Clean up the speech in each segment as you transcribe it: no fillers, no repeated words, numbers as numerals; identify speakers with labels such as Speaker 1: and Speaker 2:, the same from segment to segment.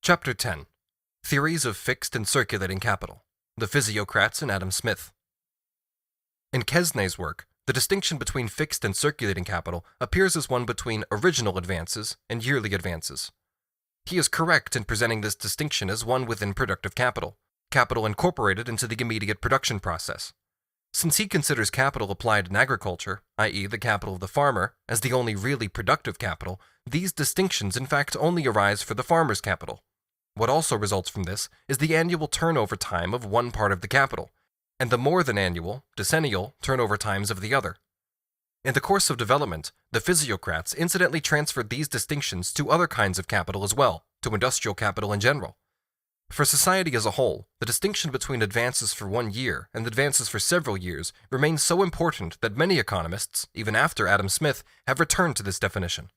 Speaker 1: Chapter 10. Theories of Fixed and Circulating Capital. The Physiocrats and Adam Smith. In QUESNAY's work, the distinction between fixed and circulating capital appears as one between original advances and yearly advances. He is correct in presenting this distinction as one within productive capital, capital incorporated into the immediate production process. Since he considers capital applied in agriculture, i.e. the capital of the farmer, as the only really productive capital, these distinctions in fact only arise for the farmer's capital. What also results from this is the annual turnover time of one part of the capital, and the more than annual, decennial, turnover times of the other. In the course of development, the physiocrats incidentally transferred these distinctions to other kinds of capital as well, to industrial capital in general. For society as a whole, the distinction between advances for 1 year and advances for several years remains so important that many economists, even after Adam Smith, have returned to this definition.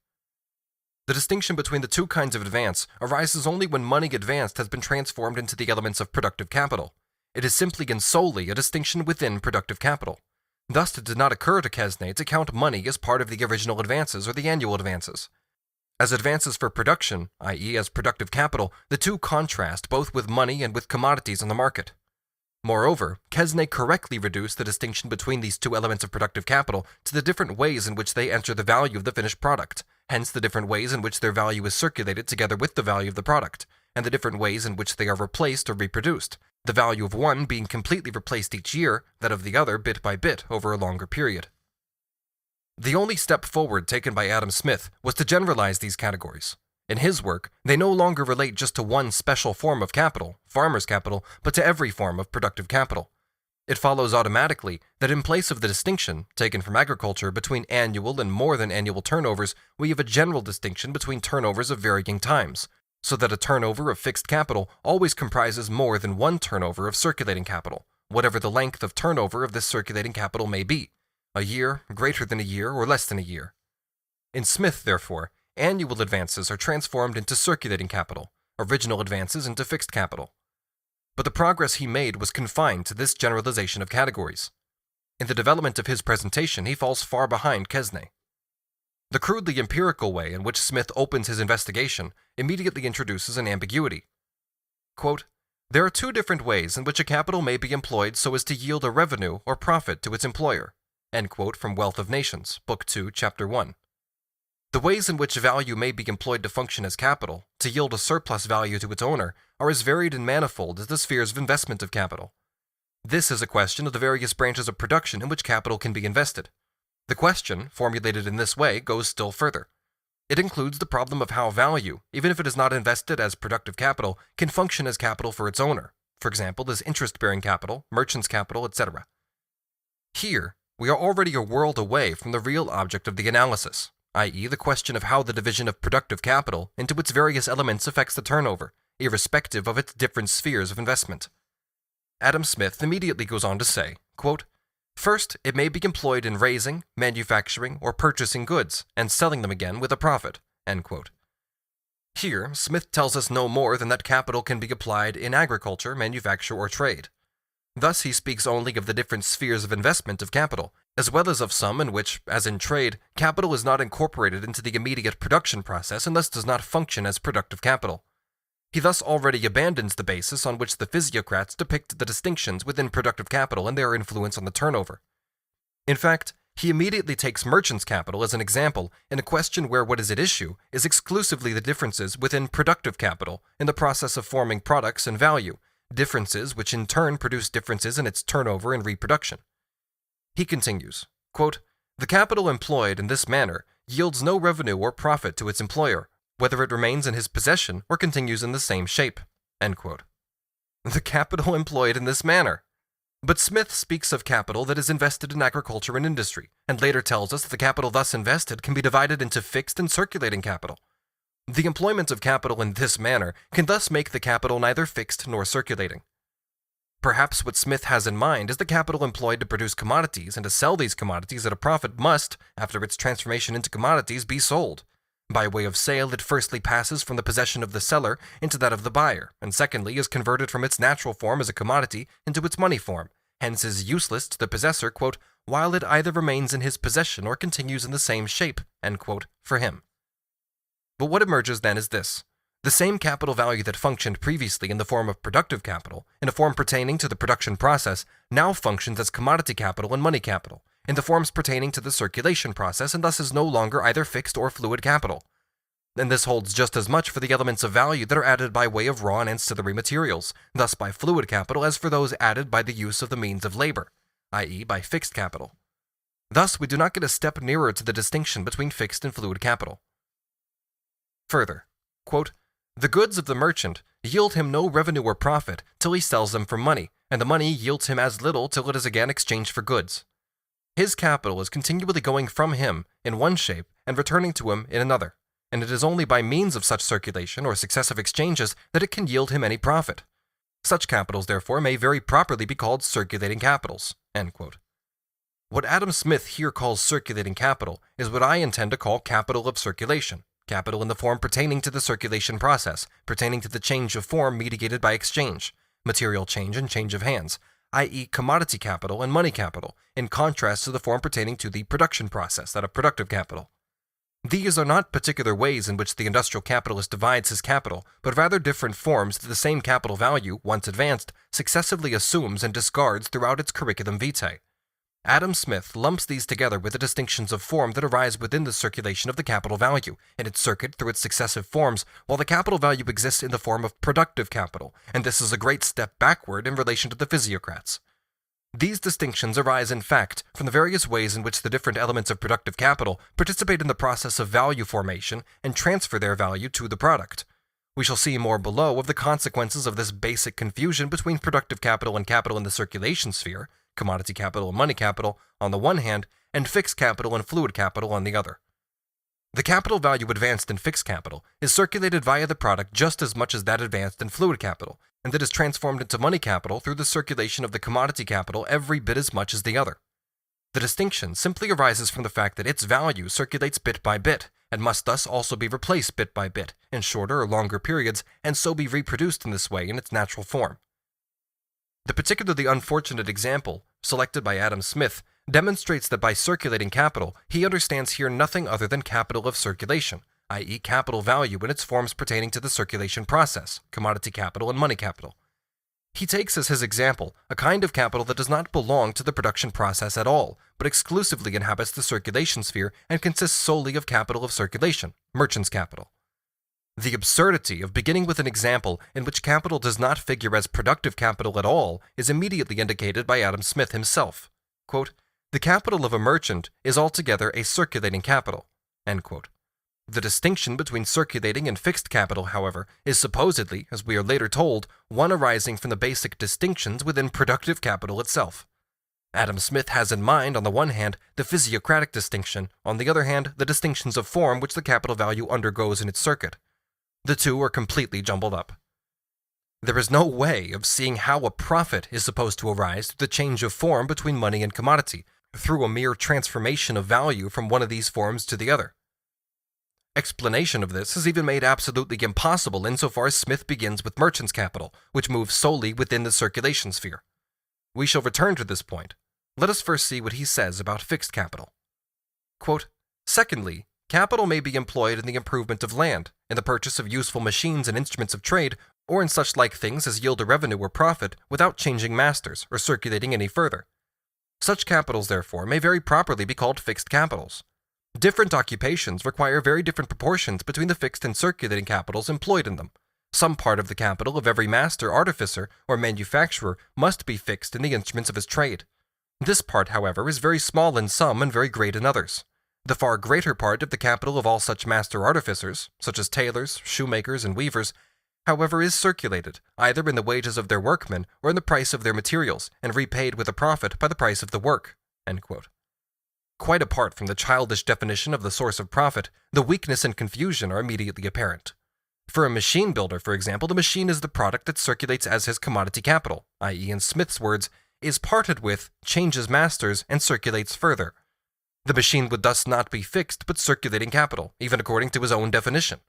Speaker 1: The distinction between the two kinds of advance arises only when money advanced has been transformed into the elements of productive capital. It is simply and solely a distinction within productive capital. Thus, it did not occur to QUESNAY to count money as part of the original advances or the annual advances. As advances for production, i.e. as productive capital, the two contrast both with money and with commodities on the market. Moreover, QUESNAY correctly reduced the distinction between these two elements of productive capital to the different ways in which they enter the value of the finished product, hence the different ways in which their value is circulated together with the value of the product, and the different ways in which they are replaced or reproduced, the value of one being completely replaced each year, that of the other bit by bit over a longer period. The only step forward taken by Adam Smith was to generalize these categories. In his work, they no longer relate just to one special form of capital, farmer's capital, but to every form of productive capital. It follows automatically that in place of the distinction, taken from agriculture, between annual and more than annual turnovers, we have a general distinction between turnovers of varying times, so that a turnover of fixed capital always comprises more than one turnover of circulating capital, whatever the length of turnover of this circulating capital may be. A year, greater than a year, or less than a year. In Smith, therefore, annual advances are transformed into circulating capital, original advances into fixed capital. But the progress he made was confined to this generalization of categories. In the development of his presentation, he falls far behind QUESNAY. The crudely empirical way in which Smith opens his investigation immediately introduces an ambiguity. Quote, "There are two different ways in which a capital may be employed so as to yield a revenue or profit to its employer." End quote from Wealth of Nations, Book 2, Chapter 1. The ways in which value may be employed to function as capital, to yield a surplus value to its owner, are as varied and manifold as the spheres of investment of capital. This is a question of the various branches of production in which capital can be invested. The question, formulated in this way, goes still further. It includes the problem of how value, even if it is not invested as productive capital, can function as capital for its owner, for example as interest-bearing capital, merchant's capital, etc. Here, we are already a world away from the real object of the analysis, i.e. the question of how the division of productive capital into its various elements affects the turnover, irrespective of its different spheres of investment. Adam Smith immediately goes on to say, quote, "First, it may be employed in raising, manufacturing, or purchasing goods, and selling them again with a profit." End quote. Here, Smith tells us no more than that capital can be applied in agriculture, manufacture, or trade. Thus he speaks only of the different spheres of investment of capital, as well as of some in which, as in trade, capital is not incorporated into the immediate production process and thus does not function as productive capital. He thus already abandons the basis on which the physiocrats depict the distinctions within productive capital and their influence on the turnover. In fact, he immediately takes merchant's capital as an example in a question where what is at issue is exclusively the differences within productive capital in the process of forming products and value, differences which in turn produce differences in its turnover and reproduction. He continues, quote, "The capital employed in this manner yields no revenue or profit to its employer, whether it remains in his possession or continues in the same shape." End quote. The capital employed in this manner. But Smith speaks of capital that is invested in agriculture and industry, and later tells us that the capital thus invested can be divided into fixed and circulating capital. The employment of capital in this manner can thus make the capital neither fixed nor circulating. Perhaps what Smith has in mind is the capital employed to produce commodities and to sell these commodities at a profit must, after its transformation into commodities, be sold. By way of sale, it firstly passes from the possession of the seller into that of the buyer, and secondly is converted from its natural form as a commodity into its money form, hence is useless to the possessor, quote, "while it either remains in his possession or continues in the same shape," end quote, for him. But what emerges then is this. The same capital value that functioned previously in the form of productive capital, in a form pertaining to the production process, now functions as commodity capital and money capital, in the forms pertaining to the circulation process, and thus is no longer either fixed or fluid capital. And this holds just as much for the elements of value that are added by way of raw and ancillary materials, thus by fluid capital, as for those added by the use of the means of labor, i.e. by fixed capital. Thus, we do not get a step nearer to the distinction between fixed and fluid capital. Further, quote, "The goods of the merchant yield him no revenue or profit till he sells them for money, and the money yields him as little till it is again exchanged for goods. His capital is continually going from him in one shape and returning to him in another, and it is only by means of such circulation or successive exchanges that it can yield him any profit. Such capitals, therefore, may very properly be called circulating capitals." End quote. What Adam Smith here calls circulating capital is what I intend to call capital of circulation, capital in the form pertaining to the circulation process, pertaining to the change of form mediated by exchange, material change and change of hands, i.e. commodity capital and money capital, in contrast to the form pertaining to the production process, that of productive capital. These are not particular ways in which the industrial capitalist divides his capital, but rather different forms that the same capital value, once advanced, successively assumes and discards throughout its curriculum vitae. Adam Smith lumps these together with the distinctions of form that arise within the circulation of the capital value, in its circuit through its successive forms, while the capital value exists in the form of productive capital, and this is a great step backward in relation to the physiocrats. These distinctions arise, in fact, from the various ways in which the different elements of productive capital participate in the process of value formation and transfer their value to the product. We shall see more below of the consequences of this basic confusion between productive capital and capital in the circulation sphere, commodity capital and money capital on the one hand, and fixed capital and fluid capital on the other. The capital value advanced in fixed capital is circulated via the product just as much as that advanced in fluid capital, and that is transformed into money capital through the circulation of the commodity capital every bit as much as the other. The distinction simply arises from the fact that its value circulates bit by bit, and must thus also be replaced bit by bit, in shorter or longer periods, and so be reproduced in this way in its natural form. The particularly unfortunate example, selected by Adam Smith, demonstrates that by circulating capital, he understands here nothing other than capital of circulation, i.e. capital value in its forms pertaining to the circulation process, commodity capital and money capital. He takes as his example a kind of capital that does not belong to the production process at all, but exclusively inhabits the circulation sphere and consists solely of capital of circulation, merchant's capital. The absurdity of beginning with an example in which capital does not figure as productive capital at all is immediately indicated by Adam Smith himself. Quote, "The capital of a merchant is altogether a circulating capital." End quote. The distinction between circulating and fixed capital, however, is supposedly, as we are later told, one arising from the basic distinctions within productive capital itself. Adam Smith has in mind, on the one hand, the physiocratic distinction, on the other hand, the distinctions of form which the capital value undergoes in its circuit. The two are completely jumbled up. There is no way of seeing how a profit is supposed to arise through the change of form between money and commodity, through a mere transformation of value from one of these forms to the other. Explanation of this is even made absolutely impossible insofar as Smith begins with merchant's capital, which moves solely within the circulation sphere. We shall return to this point. Let us first see what he says about fixed capital. Quote, "Secondly, capital may be employed in the improvement of land, in the purchase of useful machines and instruments of trade, or in such like things as yield a revenue or profit without changing masters or circulating any further. Such capitals, therefore, may very properly be called fixed capitals. Different occupations require very different proportions between the fixed and circulating capitals employed in them. Some part of the capital of every master, artificer, or manufacturer must be fixed in the instruments of his trade. This part, however, is very small in some and very great in others. The far greater part of the capital of all such master artificers, such as tailors, shoemakers, and weavers, however, is circulated, either in the wages of their workmen or in the price of their materials, and repaid with a profit by the price of the work." End quote. Quite apart from the childish definition of the source of profit, the weakness and confusion are immediately apparent. For a machine builder, for example, the machine is the product that circulates as his commodity capital, i.e., in Smith's words, is parted with, changes masters, and circulates further. The machine would thus not be fixed but circulating capital, even according to his own definition.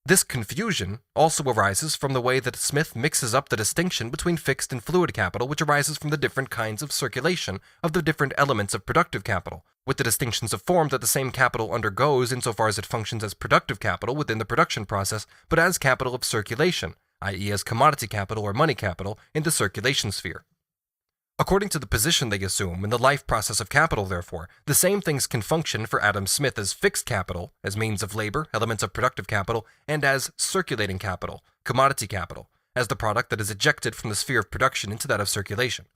Speaker 1: This confusion also arises from the way that Smith mixes up the distinction between fixed and fluid capital, which arises from the different kinds of circulation of the different elements of productive capital, with the distinctions of form that the same capital undergoes insofar as it functions as productive capital within the production process, but as capital of circulation, i.e. as commodity capital or money capital in the circulation sphere. According to the position they assume in the life process of capital, therefore, the same things can function for Adam Smith as fixed capital, as means of labor, elements of productive capital, and as circulating capital, commodity capital, as the product that is ejected from the sphere of production into that of circulation.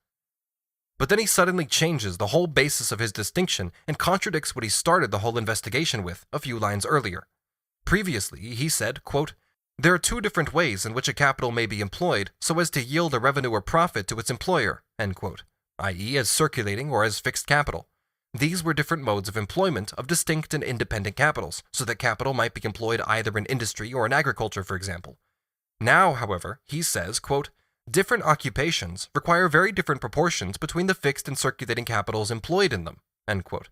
Speaker 1: But then he suddenly changes the whole basis of his distinction and contradicts what he started the whole investigation with a few lines earlier. Previously, he said, quote, "There are two different ways in which a capital may be employed so as to yield a revenue or profit to its employer," end quote, i.e. as circulating or as fixed capital. These were different modes of employment of distinct and independent capitals, so that capital might be employed either in industry or in agriculture, for example. Now, however, he says, quote, "Different occupations require very different proportions between the fixed and circulating capitals employed in them," end quote.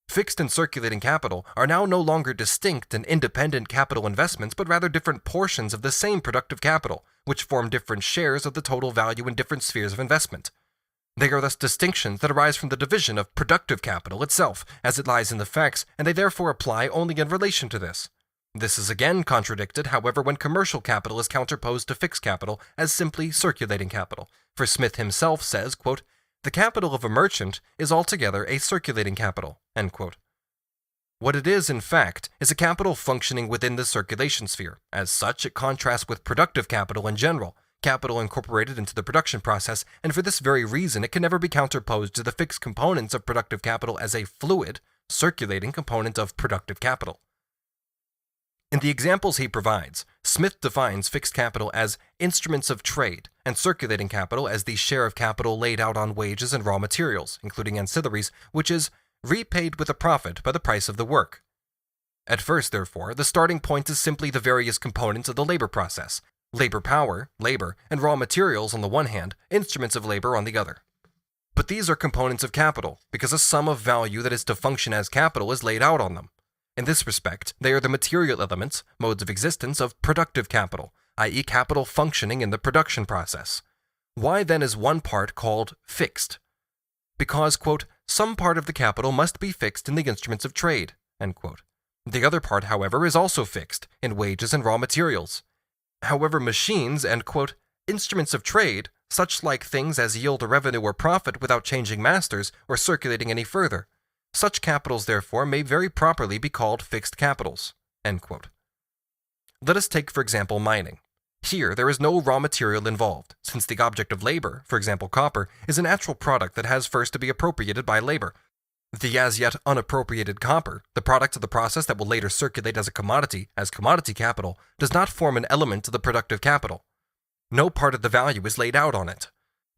Speaker 1: Fixed and circulating capital are now no longer distinct and independent capital investments, but rather different portions of the same productive capital, which form different shares of the total value in different spheres of investment. They are thus distinctions that arise from the division of productive capital itself, as it lies in the facts, and they therefore apply only in relation to this. This is again contradicted, however, when commercial capital is counterposed to fixed capital as simply circulating capital, for Smith himself says, quote, "The capital of a merchant is altogether a circulating capital," end quote. What it is, in fact, is a capital functioning within the circulation sphere. As such, it contrasts with productive capital in general, capital incorporated into the production process, and for this very reason it can never be counterposed to the fixed components of productive capital as a fluid, circulating component of productive capital. In the examples he provides, Smith defines fixed capital as instruments of trade, and circulating capital as the share of capital laid out on wages and raw materials, including ancillaries, which is repaid with a profit by the price of the work. At first, therefore, the starting point is simply the various components of the labor process: labor power, labor, and raw materials on the one hand, instruments of labor on the other. But these are components of capital, because a sum of value that is to function as capital is laid out on them. In this respect, they are the material elements, modes of existence of productive capital, i.e. capital functioning in the production process. Why then is one part called fixed? Because, quote, "some part of the capital must be fixed in the instruments of trade," end quote. The other part, however, is also fixed in wages and raw materials. However, machines and, quote, "instruments of trade," such like things as yield a revenue or profit without changing masters or circulating any further. Such capitals, therefore, may very properly be called fixed capitals, end quote. Let us take, for example, mining. Here, there is no raw material involved, since the object of labor, for example copper, is a natural product that has first to be appropriated by labor. The as yet unappropriated copper, the product of the process that will later circulate as commodity capital, does not form an element of the productive capital. No part of the value is laid out on it.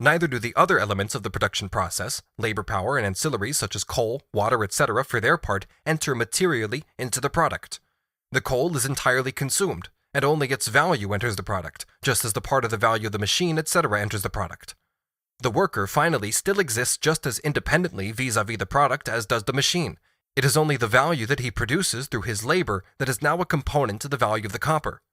Speaker 1: Neither do the other elements of the production process, labor power and ancillaries such as coal, water, etc., for their part, enter materially into the product. The coal is entirely consumed, and only its value enters the product, just as the part of the value of the machine, etc., enters the product. The worker, finally, still exists just as independently vis-à-vis the product as does the machine. It is only the value that he produces through his labor that is now a component of the value of the copper.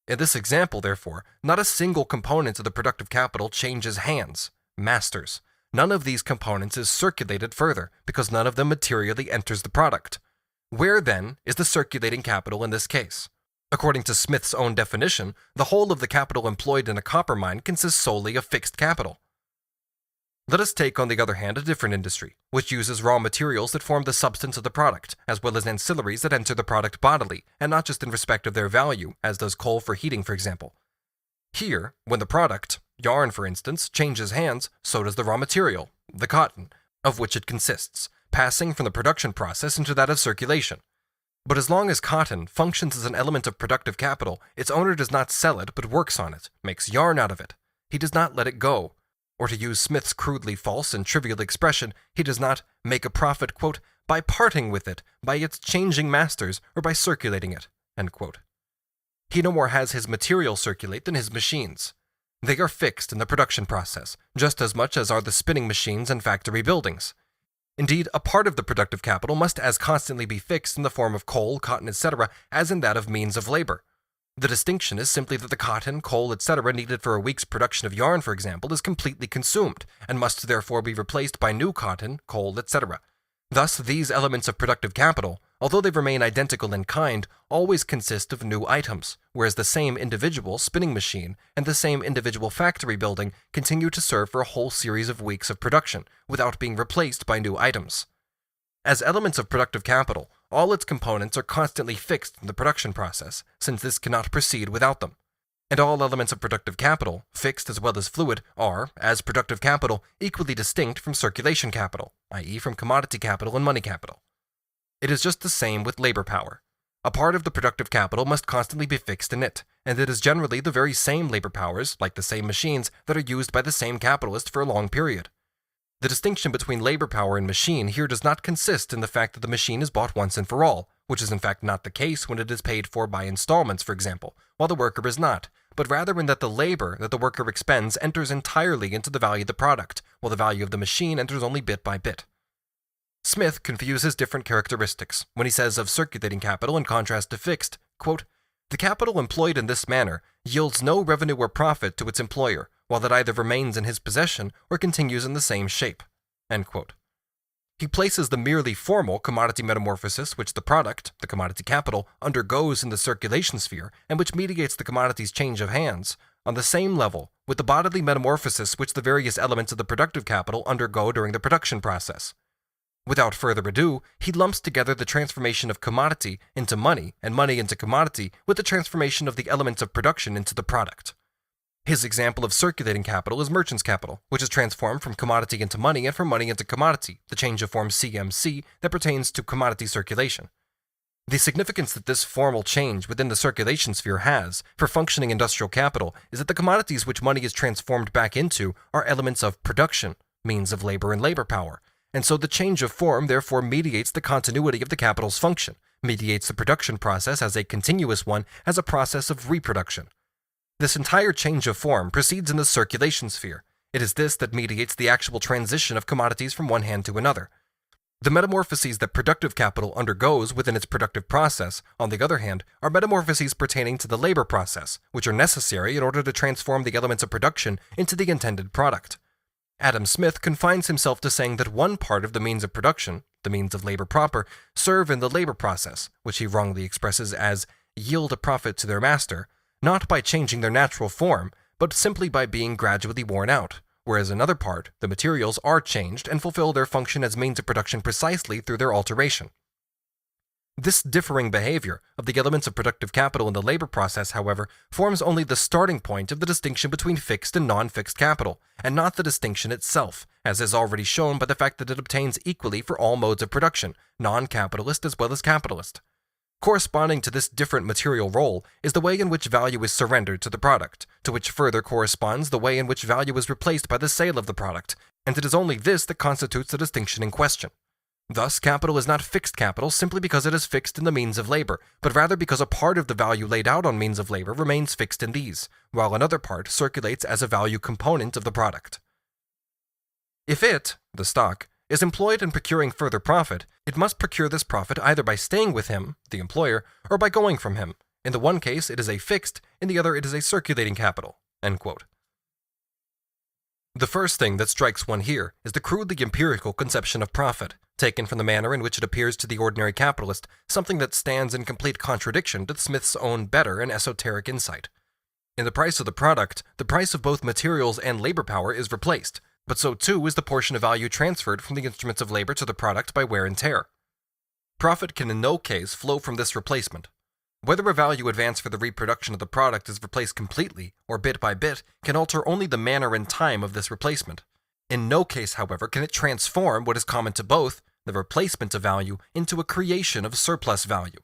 Speaker 1: In this example, therefore, not a single component of the productive capital changes hands, masters. None of these components is circulated further, because none of them materially enters the product. Where, then, is the circulating capital in this case? According to Smith's own definition, the whole of the capital employed in a copper mine consists solely of fixed capital. Let us take, on the other hand, a different industry, which uses raw materials that form the substance of the product, as well as ancillaries that enter the product bodily, and not just in respect of their value, as does coal for heating, for example. Here, when the product, yarn for instance, changes hands, so does the raw material, the cotton, of which it consists, passing from the production process into that of circulation. But as long as cotton functions as an element of productive capital, its owner does not sell it, but works on it, makes yarn out of it. He does not let it go. Or to use Smith's crudely false and trivial expression, he does not make a profit, quote, "by parting with it, by its changing masters, or by circulating it," end quote. He no more has his material circulate than his machines. They are fixed in the production process, just as much as are the spinning machines and factory buildings. Indeed, a part of the productive capital must as constantly be fixed in the form of coal, cotton, etc., as in that of means of labor. The distinction is simply that the cotton, coal, etc. needed for a week's production of yarn, for example, is completely consumed, and must therefore be replaced by new cotton, coal, etc. Thus, these elements of productive capital, although they remain identical in kind, always consist of new items, whereas the same individual spinning machine and the same individual factory building continue to serve for a whole series of weeks of production without being replaced by new items. As elements of productive capital, all its components are constantly fixed in the production process, since this cannot proceed without them. And all elements of productive capital, fixed as well as fluid, are, as productive capital, equally distinct from circulation capital, i.e. from commodity capital and money capital. It is just the same with labor power. A part of the productive capital must constantly be fixed in it, and it is generally the very same labor powers, like the same machines, that are used by the same capitalist for a long period. The distinction between labor power and machine here does not consist in the fact that the machine is bought once and for all, which is in fact not the case when it is paid for by installments, for example, while the worker is not, but rather in that the labor that the worker expends enters entirely into the value of the product, while the value of the machine enters only bit by bit. Smith confuses different characteristics when he says of circulating capital in contrast to fixed, quote, "The capital employed in this manner yields no revenue or profit to its employer, while it either remains in his possession or continues in the same shape." End quote. He places the merely formal commodity metamorphosis which the product, the commodity capital, undergoes in the circulation sphere and which mediates the commodity's change of hands, on the same level with the bodily metamorphosis which the various elements of the productive capital undergo during the production process. Without further ado, he lumps together the transformation of commodity into money and money into commodity with the transformation of the elements of production into the product. His example of circulating capital is merchant's capital, which is transformed from commodity into money and from money into commodity, the change of form CMC that pertains to commodity circulation. The significance that this formal change within the circulation sphere has for functioning industrial capital is that the commodities which money is transformed back into are elements of production, means of labor and labor power, and so the change of form therefore mediates the continuity of the capital's function, mediates the production process as a continuous one, as a process of reproduction. This entire change of form proceeds in the circulation sphere. It is this that mediates the actual transition of commodities from one hand to another. The metamorphoses that productive capital undergoes within its productive process, on the other hand, are metamorphoses pertaining to the labor process, which are necessary in order to transform the elements of production into the intended product. Adam Smith confines himself to saying that one part of the means of production, the means of labor proper, serve in the labor process, which he wrongly expresses as yield a profit to their master, not by changing their natural form, but simply by being gradually worn out, whereas another part, the materials, are changed and fulfill their function as means of production precisely through their alteration. This differing behavior of the elements of productive capital in the labor process, however, forms only the starting point of the distinction between fixed and non-fixed capital, and not the distinction itself, as is already shown by the fact that it obtains equally for all modes of production, non-capitalist as well as capitalist. Corresponding to this different material role is the way in which value is surrendered to the product, to which further corresponds the way in which value is replaced by the sale of the product, and it is only this that constitutes the distinction in question. Thus, capital is not fixed capital simply because it is fixed in the means of labor, but rather because a part of the value laid out on means of labor remains fixed in these, while another part circulates as a value component of the product. If it, the stock, is employed in procuring further profit, it must procure this profit either by staying with him, the employer, or by going from him. In the one case, it is a fixed, in the other, it is a circulating capital. End quote. The first thing that strikes one here is the crudely empirical conception of profit, taken from the manner in which it appears to the ordinary capitalist, something that stands in complete contradiction to Smith's own better and esoteric insight. In the price of the product, the price of both materials and labor power is replaced, but so too is the portion of value transferred from the instruments of labor to the product by wear and tear. Profit can in no case flow from this replacement. Whether a value advance for the reproduction of the product is replaced completely, or bit by bit, can alter only the manner and time of this replacement. In no case, however, can it transform what is common to both, the replacement of value, into a creation of surplus value.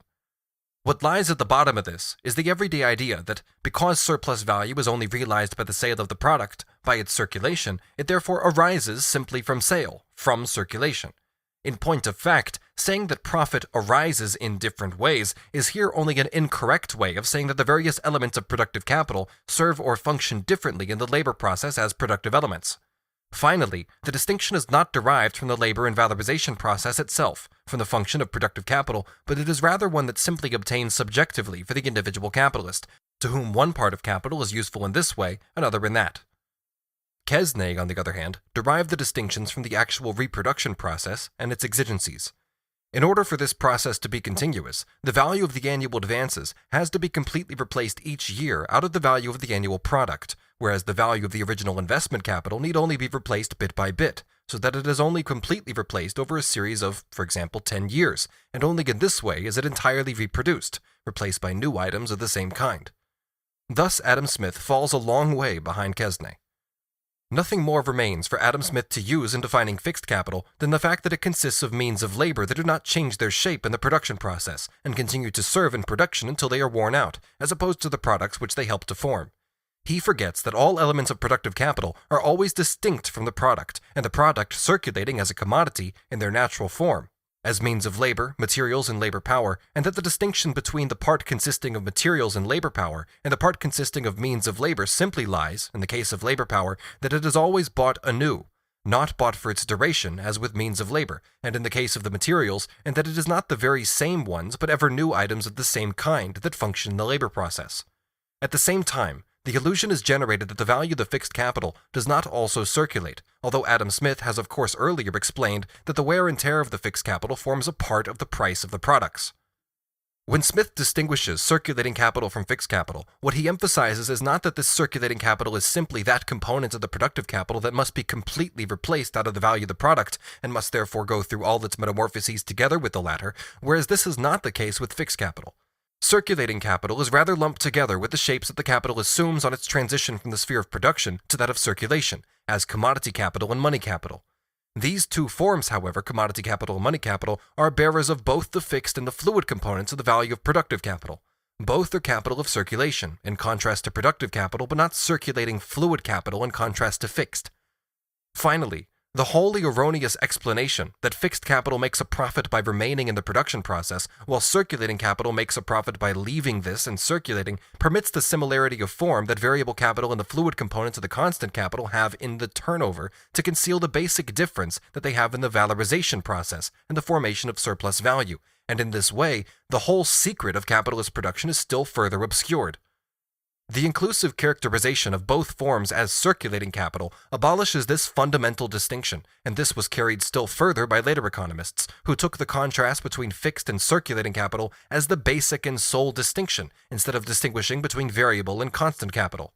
Speaker 1: What lies at the bottom of this is the everyday idea that because surplus value is only realized by the sale of the product, by its circulation, it therefore arises simply from sale, from circulation. In point of fact, saying that profit arises in different ways is here only an incorrect way of saying that the various elements of productive capital serve or function differently in the labor process as productive elements. Finally, the distinction is not derived from the labor and valorization process itself, from the function of productive capital, but it is rather one that simply obtains subjectively for the individual capitalist, to whom one part of capital is useful in this way, another in that. QUESNAY, on the other hand, derived the distinctions from the actual reproduction process and its exigencies. In order for this process to be continuous, the value of the annual advances has to be completely replaced each year out of the value of the annual product, whereas the value of the original investment capital need only be replaced bit by bit, so that it is only completely replaced over a series of, for example, 10 years, and only in this way is it entirely reproduced, replaced by new items of the same kind. Thus, Adam Smith falls a long way behind QUESNAY. Nothing more remains for Adam Smith to use in defining fixed capital than the fact that it consists of means of labor that do not change their shape in the production process and continue to serve in production until they are worn out, as opposed to the products which they help to form. He forgets that all elements of productive capital are always distinct from the product, and the product circulating as a commodity in their natural form, as means of labor, materials, and labor power, and that the distinction between the part consisting of materials and labor power and the part consisting of means of labor simply lies, in the case of labor power, that it is always bought anew, not bought for its duration, as with means of labor, and in the case of the materials, and that it is not the very same ones, but ever new items of the same kind that function in the labor process. At the same time, the illusion is generated that the value of the fixed capital does not also circulate, although Adam Smith has of course earlier explained that the wear and tear of the fixed capital forms a part of the price of the products. When Smith distinguishes circulating capital from fixed capital, what he emphasizes is not that this circulating capital is simply that component of the productive capital that must be completely replaced out of the value of the product and must therefore go through all its metamorphoses together with the latter, whereas this is not the case with fixed capital. Circulating capital is rather lumped together with the shapes that the capital assumes on its transition from the sphere of production to that of circulation, as commodity capital and money capital. These two forms, however, commodity capital and money capital, are bearers of both the fixed and the fluid components of the value of productive capital. Both are capital of circulation, in contrast to productive capital, but not circulating fluid capital in contrast to fixed. Finally, the wholly erroneous explanation that fixed capital makes a profit by remaining in the production process, while circulating capital makes a profit by leaving this and circulating, permits the similarity of form that variable capital and the fluid components of the constant capital have in the turnover to conceal the basic difference that they have in the valorization process and the formation of surplus value, and in this way, the whole secret of capitalist production is still further obscured. The inclusive characterization of both forms as circulating capital abolishes this fundamental distinction, and this was carried still further by later economists, who took the contrast between fixed and circulating capital as the basic and sole distinction, instead of distinguishing between variable and constant capital.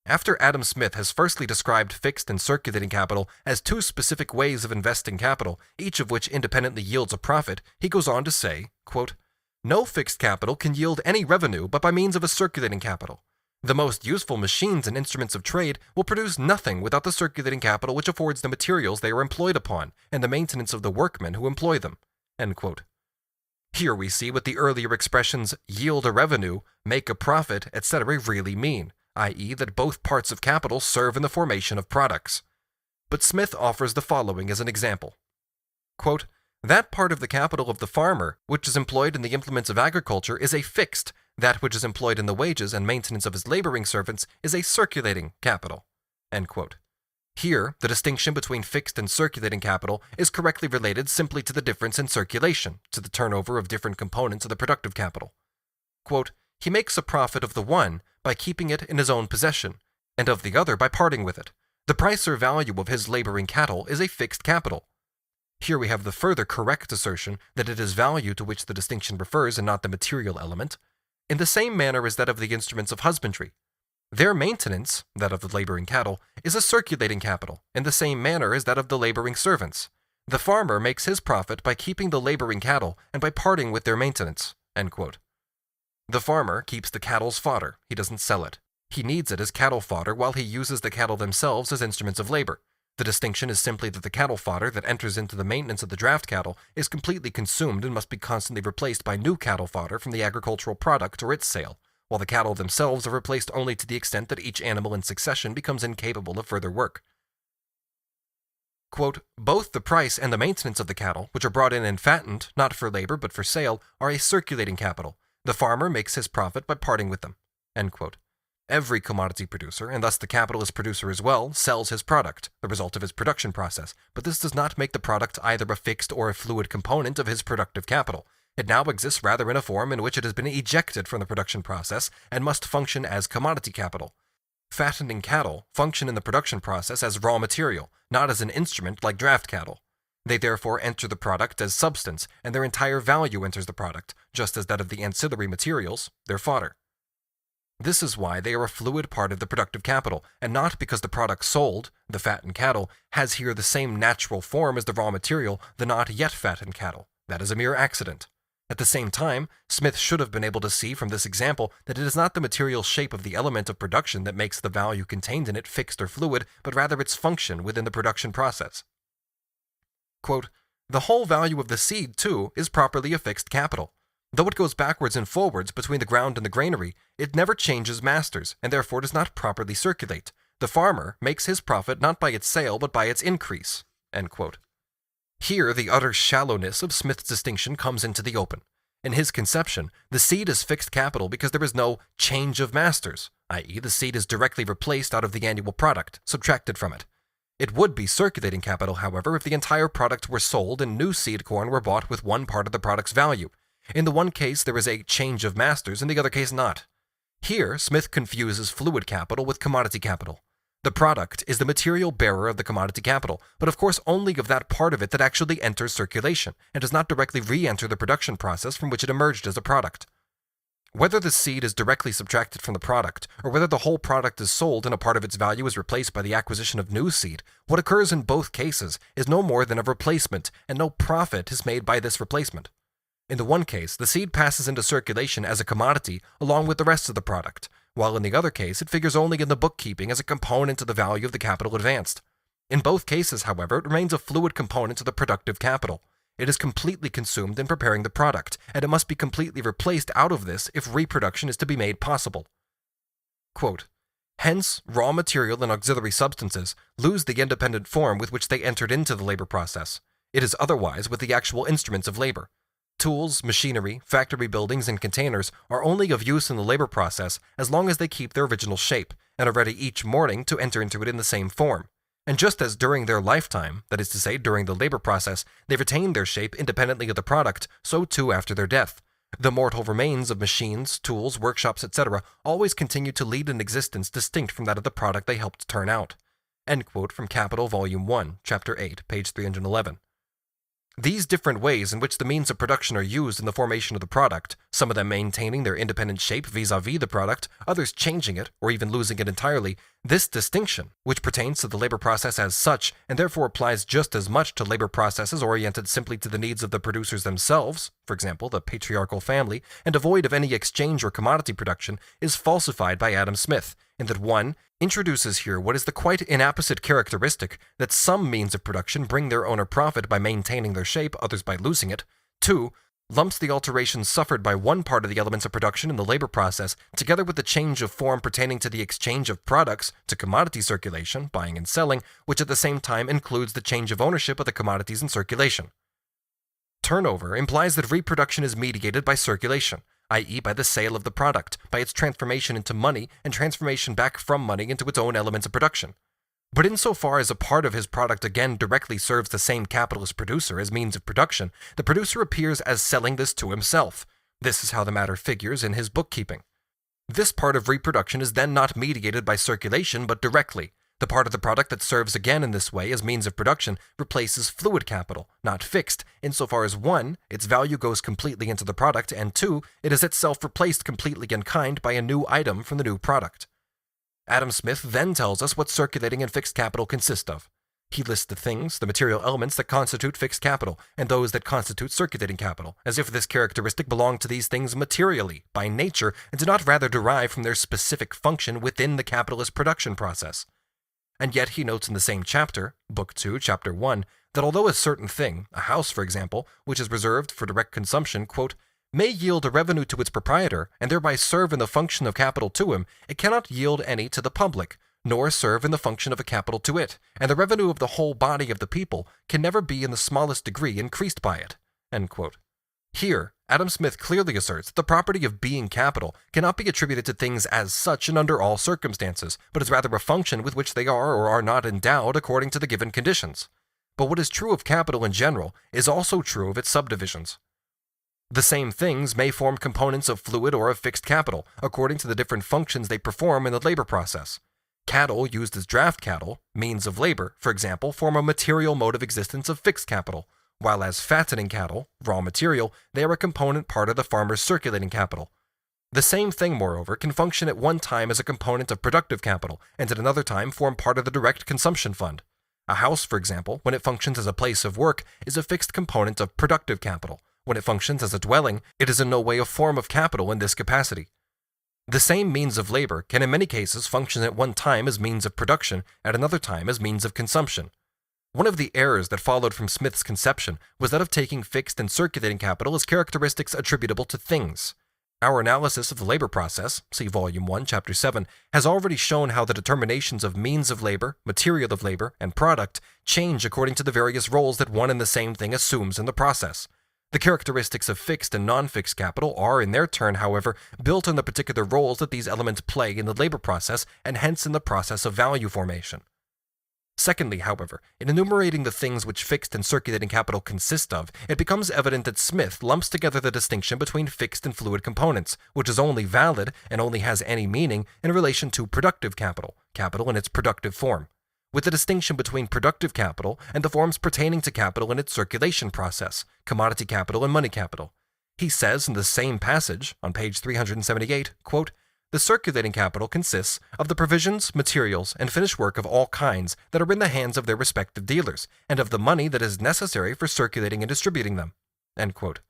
Speaker 1: After Adam Smith has firstly described fixed and circulating capital as two specific ways of investing capital, each of which independently yields a profit, he goes on to say, quote, "No fixed capital can yield any revenue but by means of a circulating capital. The most useful machines and instruments of trade will produce nothing without the circulating capital which affords the materials they are employed upon, and the maintenance of the workmen who employ them." End quote. Here we see what the earlier expressions yield a revenue, make a profit, etc. really mean, i.e. that both parts of capital serve in the formation of products. But Smith offers the following as an example. Quote, "That part of the capital of the farmer which is employed in the implements of agriculture is a fixed, that which is employed in the wages and maintenance of his laboring servants is a circulating capital." End quote. Here, the distinction between fixed and circulating capital is correctly related simply to the difference in circulation, to the turnover of different components of the productive capital. Quote, "He makes a profit of the one by keeping it in his own possession, and of the other by parting with it. The price or value of his laboring cattle is a fixed capital." Here we have the further correct assertion that it is value to which the distinction refers and not the material element, in the same manner as that of the instruments of husbandry. Their maintenance, that of the laboring cattle, is a circulating capital, in the same manner as that of the laboring servants. The farmer makes his profit by keeping the laboring cattle and by parting with their maintenance. End quote. The farmer keeps the cattle's fodder, he doesn't sell it. He needs it as cattle fodder while he uses the cattle themselves as instruments of labor. The distinction is simply that the cattle fodder that enters into the maintenance of the draft cattle is completely consumed and must be constantly replaced by new cattle fodder from the agricultural product or its sale, while the cattle themselves are replaced only to the extent that each animal in succession becomes incapable of further work. Quote, "Both the price and the maintenance of the cattle, which are brought in and fattened, not for labor but for sale, are a circulating capital. The farmer makes his profit by parting with them." End quote. Every commodity producer, and thus the capitalist producer as well, sells his product, the result of his production process, but this does not make the product either a fixed or a fluid component of his productive capital. It now exists rather in a form in which it has been ejected from the production process and must function as commodity capital. fattening cattle function in the production process as raw material, not as an instrument like draft cattle. They therefore enter the product as substance, and their entire value enters the product, just as that of the ancillary materials, their fodder. This is why they are a fluid part of the productive capital, and not because the product sold, the fattened cattle, has here the same natural form as the raw material, the not yet fattened cattle. That is a mere accident. At the same time, Smith should have been able to see from this example that it is not the material shape of the element of production that makes the value contained in it fixed or fluid, but rather its function within the production process. Quote, "The whole value of the seed, too, is properly a fixed capital. Though it goes backwards and forwards between the ground and the granary, it never changes masters, and therefore does not properly circulate. The farmer makes his profit not by its sale, but by its increase." End quote. Here the utter shallowness of Smith's distinction comes into the open. In his conception, the seed is fixed capital because there is no change of masters, i.e. the seed is directly replaced out of the annual product, subtracted from it. It would be circulating capital, however, if the entire product were sold and new seed corn were bought with one part of the product's value. In the one case, there is a change of masters, in the other case, not. Here, Smith confuses fluid capital with commodity capital. The product is the material bearer of the commodity capital, but of course only of that part of it that actually enters circulation, and does not directly re-enter the production process from which it emerged as a product. Whether the seed is directly subtracted from the product, or whether the whole product is sold and a part of its value is replaced by the acquisition of new seed, what occurs in both cases is no more than a replacement, and no profit is made by this replacement. In the one case, the seed passes into circulation as a commodity along with the rest of the product, while in the other case it figures only in the bookkeeping as a component of the value of the capital advanced. In both cases, however, it remains a fluid component of the productive capital. It is completely consumed in preparing the product, and it must be completely replaced out of this if reproduction is to be made possible. Quote, "Hence, raw material and auxiliary substances lose the independent form with which they entered into the labor process. It is otherwise with the actual instruments of labor. Tools, machinery, factory buildings, and containers are only of use in the labor process as long as they keep their original shape, and are ready each morning to enter into it in the same form. And just as during their lifetime, that is to say, during the labor process, they retain their shape independently of the product, so too after their death. The mortal remains of machines, tools, workshops, etc. always continue to lead an existence distinct from that of the product they helped turn out." End quote from Capital, Volume 1, Chapter 8, page 311. These different ways in which the means of production are used in the formation of the product, some of them maintaining their independent shape vis-à-vis the product, others changing it, or even losing it entirely, this distinction, which pertains to the labor process as such, and therefore applies just as much to labor processes oriented simply to the needs of the producers themselves, for example, the patriarchal family, and devoid of any exchange or commodity production, is falsified by Adam Smith, in that one introduces here what is the quite inapposite characteristic that some means of production bring their owner profit by maintaining their shape, others by losing it. 2. Lumps the alterations suffered by one part of the elements of production in the labor process, together with the change of form pertaining to the exchange of products to commodity circulation, buying and selling, which at the same time includes the change of ownership of the commodities in circulation. Turnover implies that reproduction is mediated by circulation, i.e. by the sale of the product, by its transformation into money and transformation back from money into its own elements of production. But insofar as a part of his product again directly serves the same capitalist producer as means of production, the producer appears as selling this to himself. This is how the matter figures in his bookkeeping. This part of reproduction is then not mediated by circulation, but directly. The part of the product that serves again in this way as means of production replaces fluid capital, not fixed, insofar as 1, its value goes completely into the product, and 2, it is itself replaced completely in kind by a new item from the new product. Adam Smith then tells us what circulating and fixed capital consist of. He lists the things, the material elements that constitute fixed capital, and those that constitute circulating capital, as if this characteristic belonged to these things materially, by nature, and did not rather derive from their specific function within the capitalist production process. And yet he notes in the same chapter, Book 2, Chapter 1, that although a certain thing, a house for example, which is reserved for direct consumption, quote, may yield a revenue to its proprietor, and thereby serve in the function of capital to him, it cannot yield any to the public, nor serve in the function of a capital to it, and the revenue of the whole body of the people can never be in the smallest degree increased by it. End quote. Here, Adam Smith clearly asserts that the property of being capital cannot be attributed to things as such and under all circumstances, but is rather a function with which they are or are not endowed according to the given conditions. But what is true of capital in general is also true of its subdivisions. The same things may form components of fluid or of fixed capital, according to the different functions they perform in the labor process. Cattle used as draft cattle, means of labor, for example, form a material mode of existence of fixed capital, while as fattening cattle, raw material, they are a component part of the farmer's circulating capital. The same thing, moreover, can function at one time as a component of productive capital, and at another time form part of the direct consumption fund. A house, for example, when it functions as a place of work, is a fixed component of productive capital. When it functions as a dwelling, it is in no way a form of capital in this capacity. The same means of labor can in many cases function at one time as means of production, at another time as means of consumption. One of the errors that followed from Smith's conception was that of taking fixed and circulating capital as characteristics attributable to things. Our analysis of the labor process, see Volume 1, Chapter 7, has already shown how the determinations of means of labor, material of labor, and product change according to the various roles that one and the same thing assumes in the process. The characteristics of fixed and non-fixed capital are, in their turn, however, built on the particular roles that these elements play in the labor process and hence in the process of value formation. Secondly, however, in enumerating the things which fixed and circulating capital consist of, it becomes evident that Smith lumps together the distinction between fixed and fluid components, which is only valid and only has any meaning in relation to productive capital, capital in its productive form, with the distinction between productive capital and the forms pertaining to capital in its circulation process, commodity capital and money capital. He says in the same passage, on page 378, quote, "The circulating capital consists of the provisions, materials, and finished work of all kinds that are in the hands of their respective dealers, and of the money that is necessary for circulating and distributing them." End quote.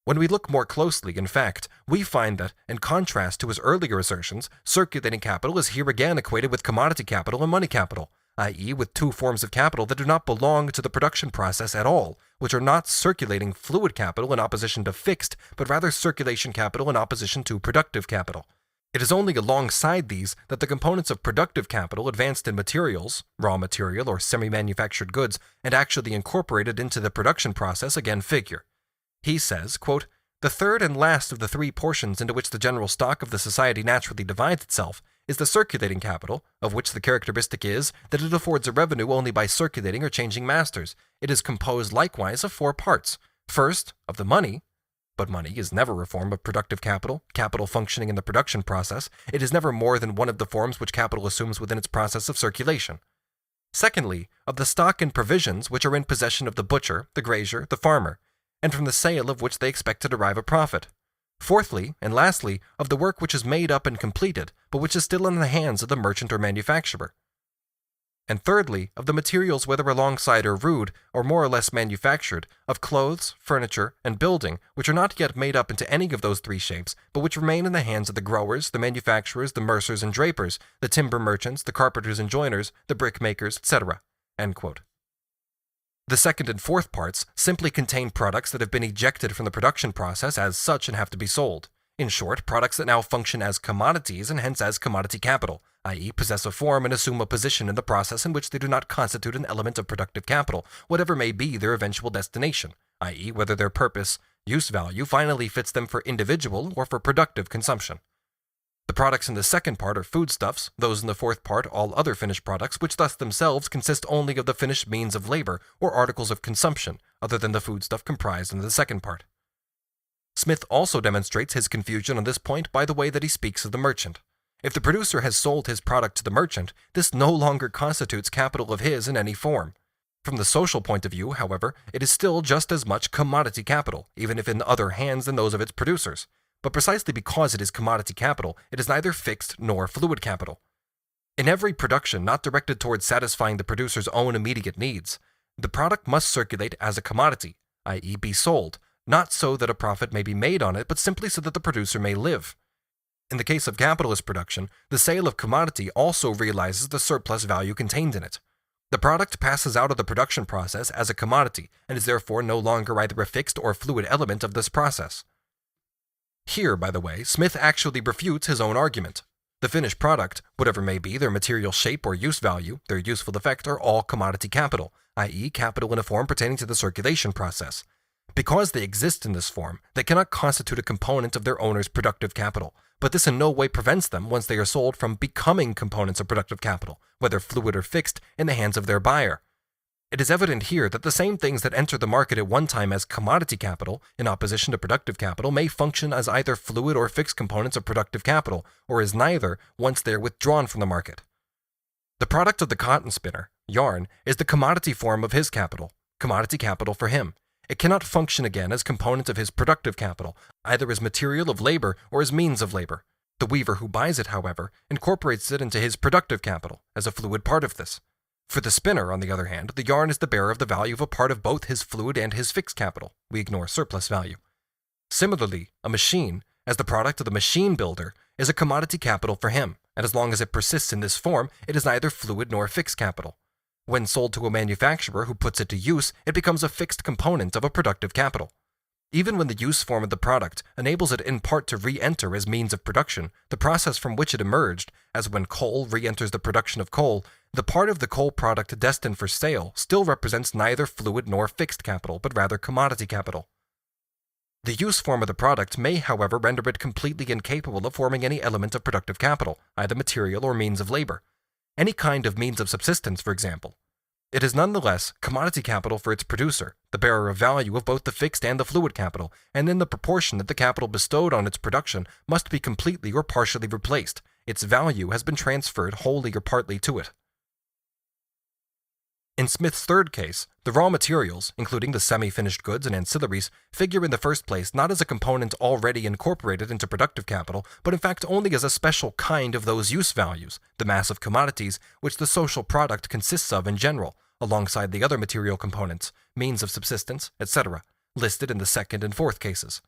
Speaker 1: When we look more closely, in fact, we find that, in contrast to his earlier assertions, circulating capital is here again equated with commodity capital and money capital, i.e. with two forms of capital that do not belong to the production process at all, which are not circulating fluid capital in opposition to fixed, but rather circulation capital in opposition to productive capital. It is only alongside these that the components of productive capital advanced in materials, raw material or semi-manufactured goods, and actually incorporated into the production process again figure. He says, quote, "The third and last of the three portions into which the general stock of the society naturally divides itself is the circulating capital, of which the characteristic is that it affords a revenue only by circulating or changing masters. It is composed likewise of four parts. First, of the money, but money is never a form of productive capital, capital functioning in the production process. It is never more than one of the forms which capital assumes within its process of circulation. Secondly, of the stock and provisions which are in possession of the butcher, the grazier, the farmer, and from the sale of which they expect to derive a profit. Fourthly, and lastly, of the work which is made up and completed, but which is still in the hands of the merchant or manufacturer. And thirdly, of the materials whether alongside or rude, or more or less manufactured, of clothes, furniture, and building, which are not yet made up into any of those three shapes, but which remain in the hands of the growers, the manufacturers, the mercers and drapers, the timber merchants, the carpenters and joiners, the brickmakers, etc." End quote. The second and fourth parts simply contain products that have been ejected from the production process as such and have to be sold. In short, products that now function as commodities and hence as commodity capital, i.e. possess a form and assume a position in the process in which they do not constitute an element of productive capital, whatever may be their eventual destination, i.e. whether their purpose, use value, finally fits them for individual or for productive consumption. The products in the second part are foodstuffs, those in the fourth part all other finished products, which thus themselves consist only of the finished means of labor or articles of consumption, other than the foodstuff comprised in the second part. Smith also demonstrates his confusion on this point by the way that he speaks of the merchant. If the producer has sold his product to the merchant, this no longer constitutes capital of his in any form. From the social point of view, however, it is still just as much commodity capital, even if in other hands than those of its producers. But precisely because it is commodity capital, it is neither fixed nor fluid capital. In every production not directed towards satisfying the producer's own immediate needs, the product must circulate as a commodity, i.e. be sold, not so that a profit may be made on it, but simply so that the producer may live. In the case of capitalist production, the sale of commodity also realizes the surplus value contained in it. The product passes out of the production process as a commodity and is therefore no longer either a fixed or fluid element of this process. Here, by the way, Smith actually refutes his own argument. The finished product, whatever may be their material shape or use value, their useful effect, are all commodity capital, i.e. capital in a form pertaining to the circulation process. Because they exist in this form, they cannot constitute a component of their owner's productive capital, but this in no way prevents them, once they are sold, from becoming components of productive capital, whether fluid or fixed, in the hands of their buyer. It is evident here that the same things that enter the market at one time as commodity capital, in opposition to productive capital, may function as either fluid or fixed components of productive capital, or as neither once they are withdrawn from the market. The product of the cotton spinner, yarn, is the commodity form of his capital, commodity capital for him. It cannot function again as component of his productive capital, either as material of labor or as means of labor. The weaver who buys it, however, incorporates it into his productive capital as a fluid part of this. For the spinner, on the other hand, the yarn is the bearer of the value of a part of both his fluid and his fixed capital. We ignore surplus value. Similarly, a machine, as the product of the machine builder, is a commodity capital for him, and as long as it persists in this form, it is neither fluid nor fixed capital. When sold to a manufacturer who puts it to use, it becomes a fixed component of a productive capital. Even when the use form of the product enables it in part to re-enter as means of production, the process from which it emerged, as when coal re-enters the production of coal, the part of the coal product destined for sale still represents neither fluid nor fixed capital, but rather commodity capital. The use form of the product may, however, render it completely incapable of forming any element of productive capital, either material or means of labor. Any kind of means of subsistence, for example. It is nonetheless commodity capital for its producer, the bearer of value of both the fixed and the fluid capital, and in the proportion that the capital bestowed on its production must be completely or partially replaced, its value has been transferred wholly or partly to it. In Smith's third case, the raw materials, including the semi-finished goods and ancillaries, figure in the first place not as a component already incorporated into productive capital, but in fact only as a special kind of those use values, the mass of commodities, which the social product consists of in general, alongside the other material components, means of subsistence, etc., listed in the second and fourth cases.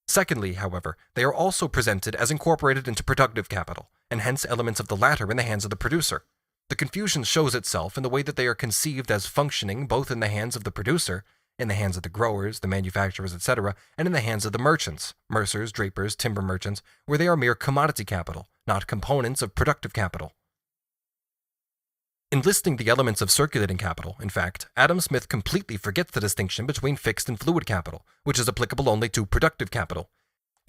Speaker 1: Secondly, however, they are also presented as incorporated into productive capital, and hence elements of the latter in the hands of the producer. The confusion shows itself in the way that they are conceived as functioning both in the hands of the producer, in the hands of the growers, the manufacturers, etc., and in the hands of the merchants, mercers, drapers, timber merchants, where they are mere commodity capital, not components of productive capital. In listing the elements of circulating capital, in fact, Adam Smith completely forgets the distinction between fixed and fluid capital, which is applicable only to productive capital.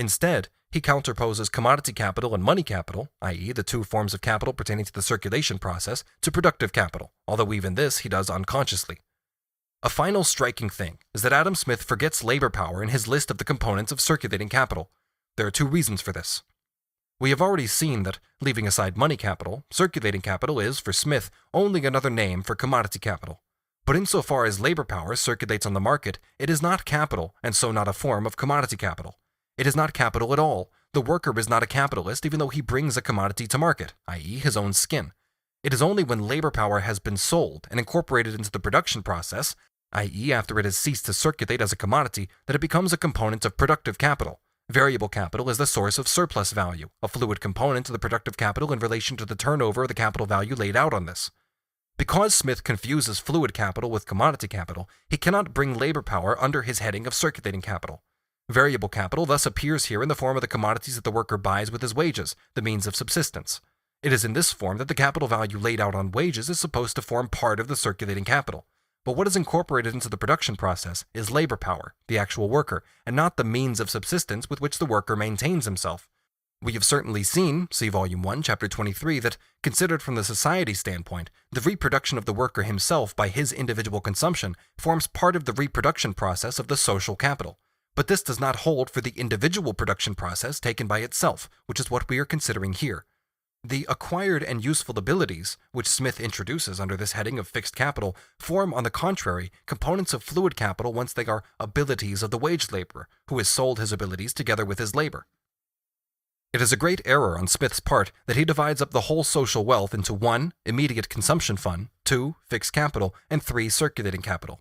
Speaker 1: Instead, he counterposes commodity capital and money capital, i.e. the two forms of capital pertaining to the circulation process, to productive capital, although even this he does unconsciously. A final striking thing is that Adam Smith forgets labor power in his list of the components of circulating capital. There are two reasons for this. We have already seen that, leaving aside money capital, circulating capital is, for Smith, only another name for commodity capital. But insofar as labor power circulates on the market, it is not capital, and so not a form of commodity capital. It is not capital at all. The worker is not a capitalist even though he brings a commodity to market, i.e. his own skin. It is only when labor power has been sold and incorporated into the production process, i.e. after it has ceased to circulate as a commodity, that it becomes a component of productive capital. Variable capital is the source of surplus value, a fluid component of the productive capital in relation to the turnover of the capital value laid out on this. Because Smith confuses fluid capital with commodity capital, he cannot bring labor power under his heading of circulating capital. Variable capital thus appears here in the form of the commodities that the worker buys with his wages, the means of subsistence. It is in this form that the capital value laid out on wages is supposed to form part of the circulating capital. But what is incorporated into the production process is labor power, the actual worker, and not the means of subsistence with which the worker maintains himself. We have certainly seen, see Volume 1, Chapter 23, that, considered from the society standpoint, the reproduction of the worker himself by his individual consumption forms part of the reproduction process of the social capital. But this does not hold for the individual production process taken by itself, which is what we are considering here. The acquired and useful abilities, which Smith introduces under this heading of fixed capital, form, on the contrary, components of fluid capital once they are abilities of the wage laborer, who has sold his abilities together with his labor. It is a great error on Smith's part that he divides up the whole social wealth into 1. Immediate consumption fund, 2. Fixed capital, and 3. Circulating capital.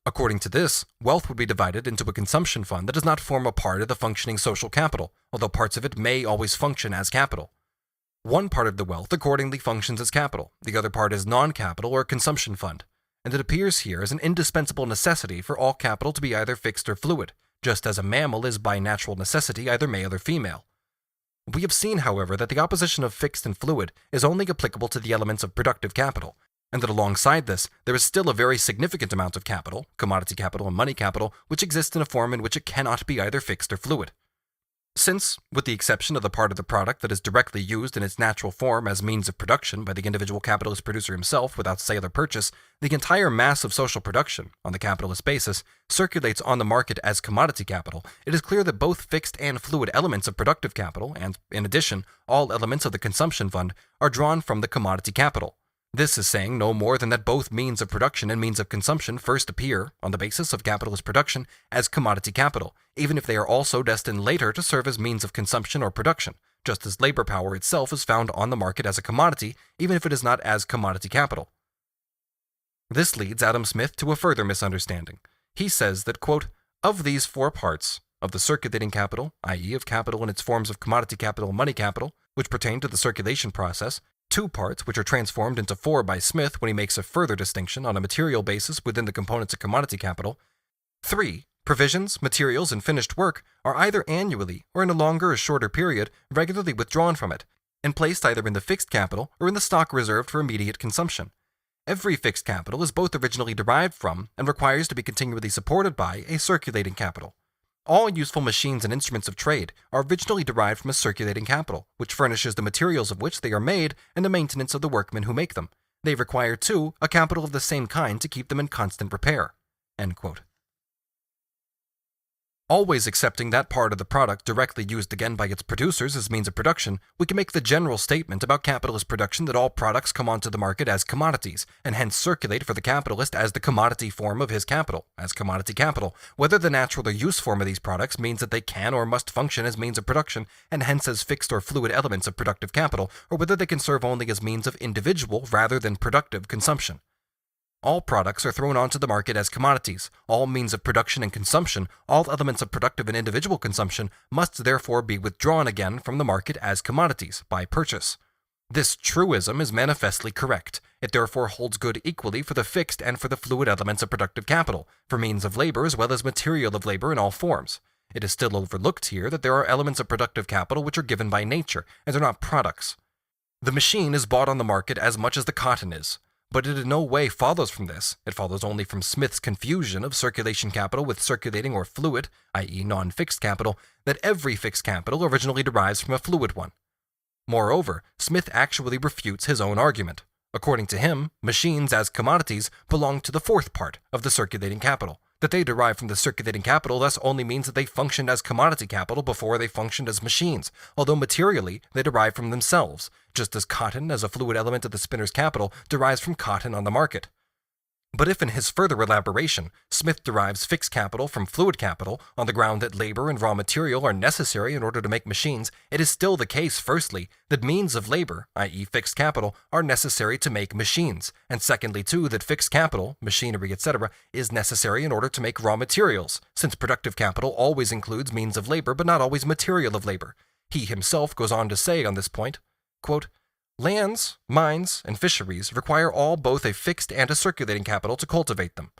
Speaker 1: According to this, wealth would be divided into a consumption fund that does not form a part of the functioning social capital, although parts of it may always function as capital. One part of the wealth accordingly functions as capital, the other part is non-capital or consumption fund, and it appears here as an indispensable necessity for all capital to be either fixed or fluid, just as a mammal is by natural necessity either male or female. We have seen, however, that the opposition of fixed and fluid is only applicable to the elements of productive capital, and that alongside this, there is still a very significant amount of capital, commodity capital and money capital, which exists in a form in which it cannot be either fixed or fluid. Since, with the exception of the part of the product that is directly used in its natural form as means of production by the individual capitalist producer himself without sale or purchase, the entire mass of social production, on the capitalist basis, circulates on the market as commodity capital, it is clear that both fixed and fluid elements of productive capital, and, in addition, all elements of the consumption fund, are drawn from the commodity capital. This is saying no more than that both means of production and means of consumption first appear, on the basis of capitalist production, as commodity capital, even if they are also destined later to serve as means of consumption or production, just as labor power itself is found on the market as a commodity, even if it is not as commodity capital. This leads Adam Smith to a further misunderstanding. He says that, quote, of these four parts, of the circulating capital, i.e. of capital in its forms of commodity capital and money capital, which pertain to the circulation process, two parts which are transformed into four by Smith when he makes a further distinction on a material basis within the components of commodity capital, 3. Provisions, materials, and finished work are either annually or in a longer or shorter period regularly withdrawn from it, and placed either in the fixed capital or in the stock reserved for immediate consumption. Every fixed capital is both originally derived from and requires to be continually supported by a circulating capital. All useful machines and instruments of trade are originally derived from a circulating capital, which furnishes the materials of which they are made and the maintenance of the workmen who make them. They require, too, a capital of the same kind to keep them in constant repair. End quote. Always accepting that part of the product directly used again by its producers as means of production, we can make the general statement about capitalist production that all products come onto the market as commodities, and hence circulate for the capitalist as the commodity form of his capital, as commodity capital, whether the natural or use form of these products means that they can or must function as means of production, and hence as fixed or fluid elements of productive capital, or whether they can serve only as means of individual rather than productive consumption. All products are thrown onto the market as commodities. All means of production and consumption, all elements of productive and individual consumption, must therefore be withdrawn again from the market as commodities, by purchase. This truism is manifestly correct. It therefore holds good equally for the fixed and for the fluid elements of productive capital, for means of labor as well as material of labor in all forms. It is still overlooked here that there are elements of productive capital which are given by nature, and are not products. The machine is bought on the market as much as the cotton is. But it in no way follows from this. It follows only from Smith's confusion of circulation capital with circulating or fluid, i.e. non-fixed capital, that every fixed capital originally derives from a fluid one. Moreover, Smith actually refutes his own argument. According to him, machines as commodities belong to the fourth part of the circulating capital. That they derive from the circulating capital thus only means that they functioned as commodity capital before they functioned as machines, although materially they derive from themselves, just as cotton as a fluid element of the spinner's capital derives from cotton on the market. But if in his further elaboration, Smith derives fixed capital from fluid capital on the ground that labor and raw material are necessary in order to make machines, it is still the case, firstly, that means of labor, i.e. fixed capital, are necessary to make machines, and secondly, too, that fixed capital, machinery, etc., is necessary in order to make raw materials, since productive capital always includes means of labor but not always material of labor. He himself goes on to say on this point, quote, lands, mines, and fisheries require all both a fixed and a circulating capital to cultivate them.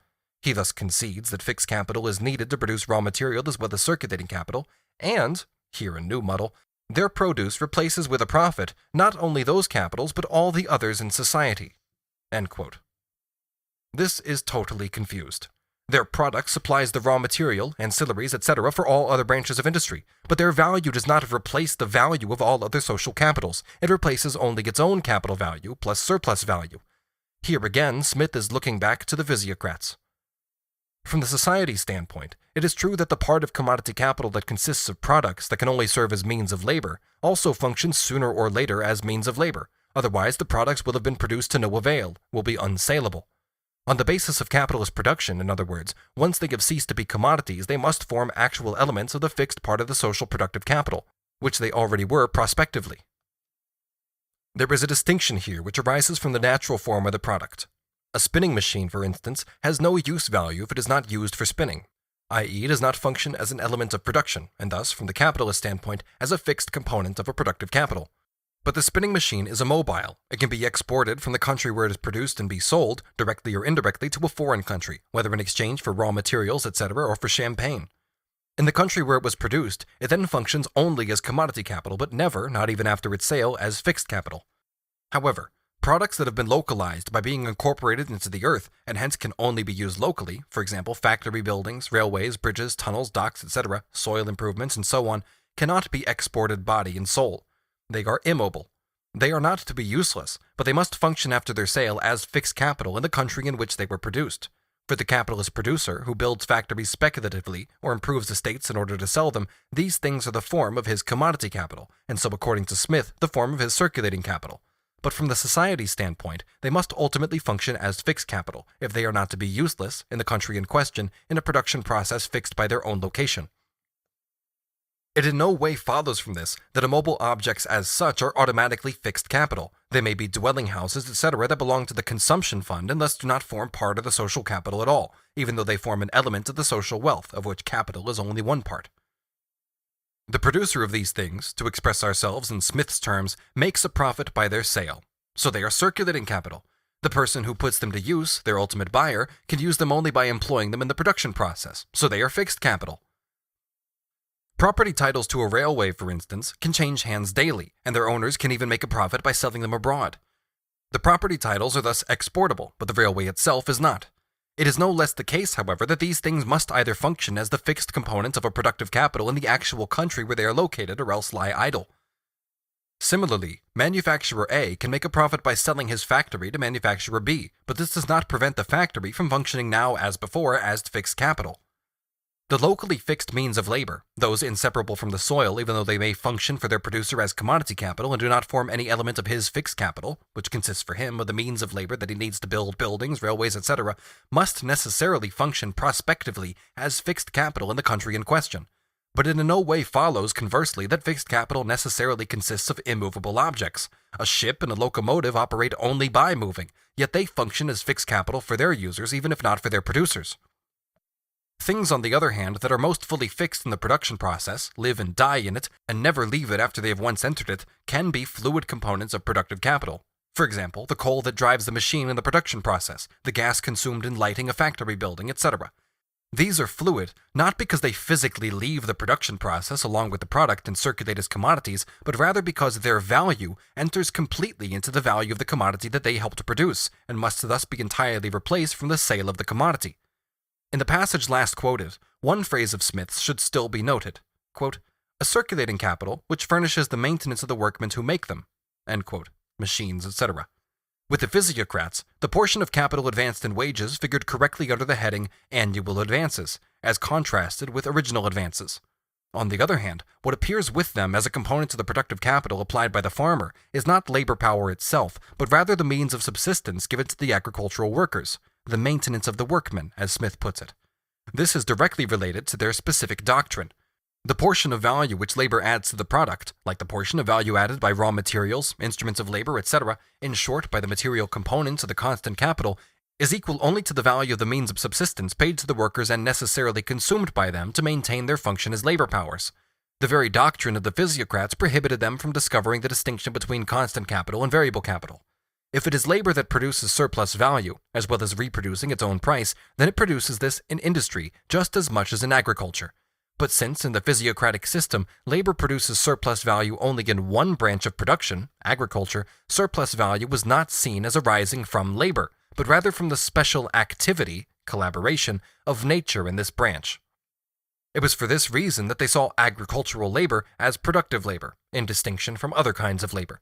Speaker 1: He thus concedes that fixed capital is needed to produce raw material as well as circulating capital, and, here a new muddle, their produce replaces with a profit not only those capitals but all the others in society. End quote. This is totally confused. Their product supplies the raw material, ancillaries, etc. for all other branches of industry, but their value does not replace the value of all other social capitals. It replaces only its own capital value plus surplus value. Here again, Smith is looking back to the physiocrats. From the society standpoint, it is true that the part of commodity capital that consists of products that can only serve as means of labor also functions sooner or later as means of labor. Otherwise, the products will have been produced to no avail, will be unsaleable. On the basis of capitalist production, in other words, once they have ceased to be commodities, they must form actual elements of the fixed part of the social productive capital, which they already were prospectively. There is a distinction here which arises from the natural form of the product. A spinning machine, for instance, has no use value if it is not used for spinning, i.e. does not function as an element of production, and thus, from the capitalist standpoint, as a fixed component of a productive capital. But the spinning machine is immobile. It can be exported from the country where it is produced and be sold, directly or indirectly, to a foreign country, whether in exchange for raw materials, etc., or for champagne. In the country where it was produced, it then functions only as commodity capital, but never, not even after its sale, as fixed capital. However, products that have been localized by being incorporated into the earth and hence can only be used locally, for example, factory buildings, railways, bridges, tunnels, docks, etc., soil improvements, and so on, cannot be exported body and soul. They are immobile. They are not to be useless, but they must function after their sale as fixed capital in the country in which they were produced. For the capitalist producer who builds factories speculatively or improves estates in order to sell them, these things are the form of his commodity capital, and so according to Smith, the form of his circulating capital. but from the society's standpoint, they must ultimately function as fixed capital if they are not to be useless in the country in question in a production process fixed by their own location. It in no way follows from this that immobile objects as such are automatically fixed capital. They may be dwelling houses, etc., that belong to the consumption fund and thus do not form part of the social capital at all, even though they form an element of the social wealth, of which capital is only one part. The producer of these things, to express ourselves in Smith's terms, makes a profit by their sale. So they are circulating capital. The person who puts them to use, their ultimate buyer, can use them only by employing them in the production process. So they are fixed capital. Property titles to a railway, for instance, can change hands daily, and their owners can even make a profit by selling them abroad. The property titles are thus exportable, but the railway itself is not. It is no less the case, however, that these things must either function as the fixed components of a productive capital in the actual country where they are located or else lie idle. Similarly, manufacturer A can make a profit by selling his factory to manufacturer B, but this does not prevent the factory from functioning now as before as fixed capital. The locally fixed means of labor, those inseparable from the soil even though they may function for their producer as commodity capital and do not form any element of his fixed capital, which consists for him of the means of labor that he needs to build buildings, railways, etc., must necessarily function prospectively as fixed capital in the country in question. But it in no way follows, conversely, that fixed capital necessarily consists of immovable objects. A ship and a locomotive operate only by moving, yet they function as fixed capital for their users even if not for their producers. Things, on the other hand, that are most fully fixed in the production process, live and die in it, and never leave it after they have once entered it, can be fluid components of productive capital. For example, the coal that drives the machine in the production process, the gas consumed in lighting a factory building, etc. These are fluid, not because they physically leave the production process along with the product and circulate as commodities, but rather because their value enters completely into the value of the commodity that they help to produce, and must thus be entirely replaced from the sale of the commodity. In the passage last quoted, one phrase of Smith's should still be noted, quote, "a circulating capital which furnishes the maintenance of the workmen who make them," end quote, machines, etc. With the physiocrats, the portion of capital advanced in wages figured correctly under the heading annual advances, as contrasted with original advances. On the other hand, what appears with them as a component of the productive capital applied by the farmer is not labor power itself, but rather the means of subsistence given to the agricultural workers, the maintenance of the workmen, as Smith puts it. This is directly related to their specific doctrine. The portion of value which labor adds to the product, like the portion of value added by raw materials, instruments of labor, etc., in short, by the material components of the constant capital, is equal only to the value of the means of subsistence paid to the workers and necessarily consumed by them to maintain their function as labor powers. The very doctrine of the physiocrats prohibited them from discovering the distinction between constant capital and variable capital. If it is labor that produces surplus value, as well as reproducing its own price, then it produces this in industry just as much as in agriculture. But since in the physiocratic system, labor produces surplus value only in one branch of production, agriculture, surplus value was not seen as arising from labor, but rather from the special activity, collaboration, of nature in this branch. It was for this reason that they saw agricultural labor as productive labor, in distinction from other kinds of labor.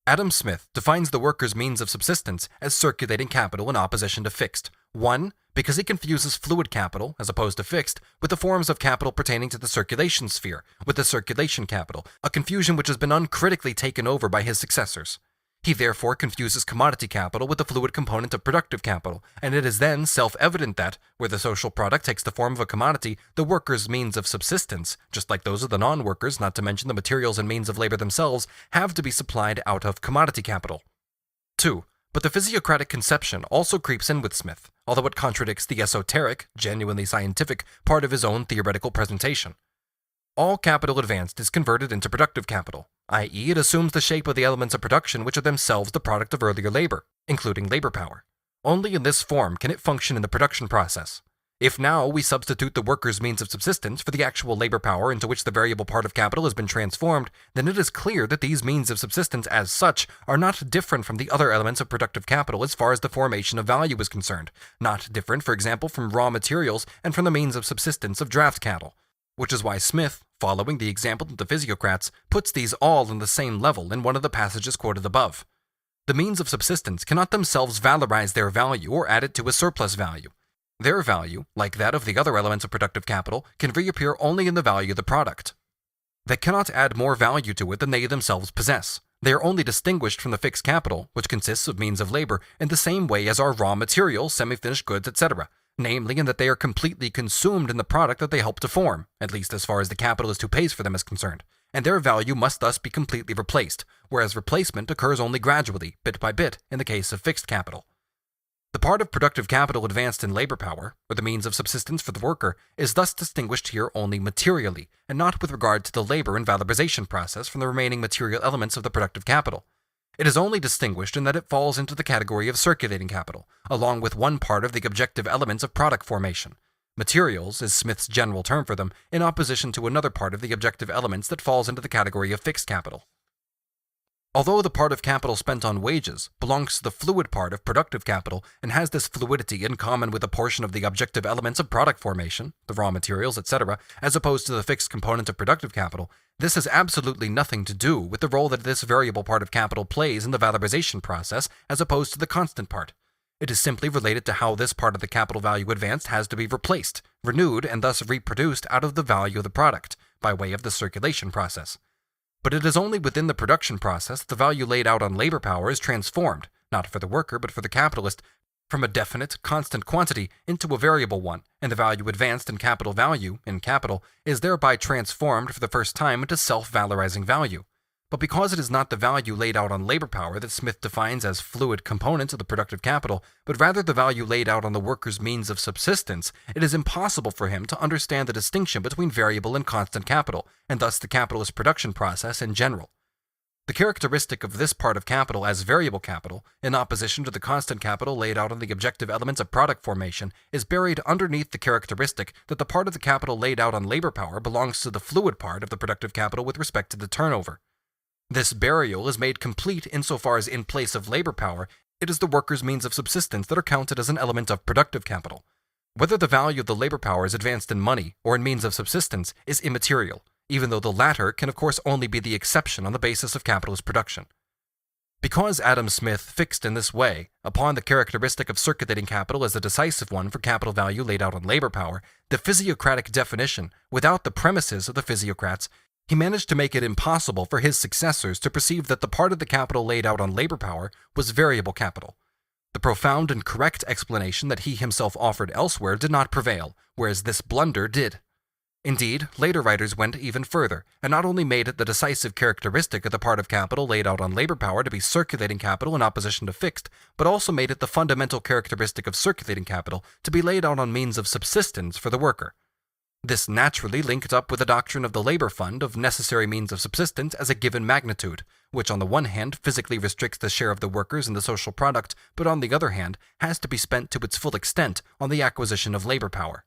Speaker 1: Adam Smith defines the worker's means of subsistence as circulating capital in opposition to fixed. 1. Because he confuses fluid capital, as opposed to fixed, with the forms of capital pertaining to the circulation sphere, with the circulation capital, a confusion which has been uncritically taken over by his successors. He therefore confuses commodity capital with the fluid component of productive capital, and it is then self-evident that, where the social product takes the form of a commodity, the worker's means of subsistence, just like those of the non-workers, not to mention the materials and means of labor themselves, have to be supplied out of commodity capital. 2. But the physiocratic conception also creeps in with Smith, although it contradicts the esoteric, genuinely scientific, part of his own theoretical presentation. All capital advanced is converted into productive capital, i.e. it assumes the shape of the elements of production which are themselves the product of earlier labor, including labor power. Only in this form can it function in the production process. If now we substitute the worker's means of subsistence for the actual labor power into which the variable part of capital has been transformed, then it is clear that these means of subsistence as such are not different from the other elements of productive capital as far as the formation of value is concerned, not different, for example, from raw materials and from the means of subsistence of draft cattle. Which is why Smith, following the example of the physiocrats, puts these all on the same level in one of the passages quoted above. The means of subsistence cannot themselves valorize their value or add it to a surplus value. Their value, like that of the other elements of productive capital, can reappear only in the value of the product. They cannot add more value to it than they themselves possess. They are only distinguished from the fixed capital, which consists of means of labor, in the same way as are raw materials, semi-finished goods, etc., namely in that they are completely consumed in the product that they help to form, at least as far as the capitalist who pays for them is concerned, and their value must thus be completely replaced, whereas replacement occurs only gradually, bit by bit, in the case of fixed capital. The part of productive capital advanced in labor power, or the means of subsistence for the worker, is thus distinguished here only materially, and not with regard to the labor and valorization process from the remaining material elements of the productive capital. It is only distinguished in that it falls into the category of circulating capital, along with one part of the objective elements of product formation. Materials is Smith's general term for them, in opposition to another part of the objective elements that falls into the category of fixed capital. Although the part of capital spent on wages belongs to the fluid part of productive capital and has this fluidity in common with a portion of the objective elements of product formation, the raw materials, etc., as opposed to the fixed component of productive capital, this has absolutely nothing to do with the role that this variable part of capital plays in the valorization process as opposed to the constant part. It is simply related to how this part of the capital value advanced has to be replaced, renewed, and thus reproduced out of the value of the product, by way of the circulation process. But it is only within the production process that the value laid out on labor power is transformed, not for the worker but for the capitalist, from a definite, constant quantity into a variable one, and the value advanced in capital value, in capital, is thereby transformed for the first time into self-valorizing value. But because it is not the value laid out on labor power that Smith defines as fluid components of the productive capital, but rather the value laid out on the worker's means of subsistence, it is impossible for him to understand the distinction between variable and constant capital, and thus the capitalist production process in general. The characteristic of this part of capital as variable capital, in opposition to the constant capital laid out on the objective elements of product formation, is buried underneath the characteristic that the part of the capital laid out on labor power belongs to the fluid part of the productive capital with respect to the turnover. This burial is made complete insofar as in place of labor power, it is the worker's means of subsistence that are counted as an element of productive capital. Whether the value of the labor power is advanced in money or in means of subsistence is immaterial, even though the latter can of course only be the exception on the basis of capitalist production. Because Adam Smith fixed in this way upon the characteristic of circulating capital as the decisive one for capital value laid out on labor power, the physiocratic definition, without the premises of the physiocrats, he managed to make it impossible for his successors to perceive that the part of the capital laid out on labor power was variable capital. The profound and correct explanation that he himself offered elsewhere did not prevail, whereas this blunder did. Indeed, later writers went even further, and not only made it the decisive characteristic of the part of capital laid out on labor power to be circulating capital in opposition to fixed, but also made it the fundamental characteristic of circulating capital to be laid out on means of subsistence for the worker. This naturally linked up with the doctrine of the labor fund of necessary means of subsistence as a given magnitude, which on the one hand physically restricts the share of the workers in the social product, but on the other hand has to be spent to its full extent on the acquisition of labor power.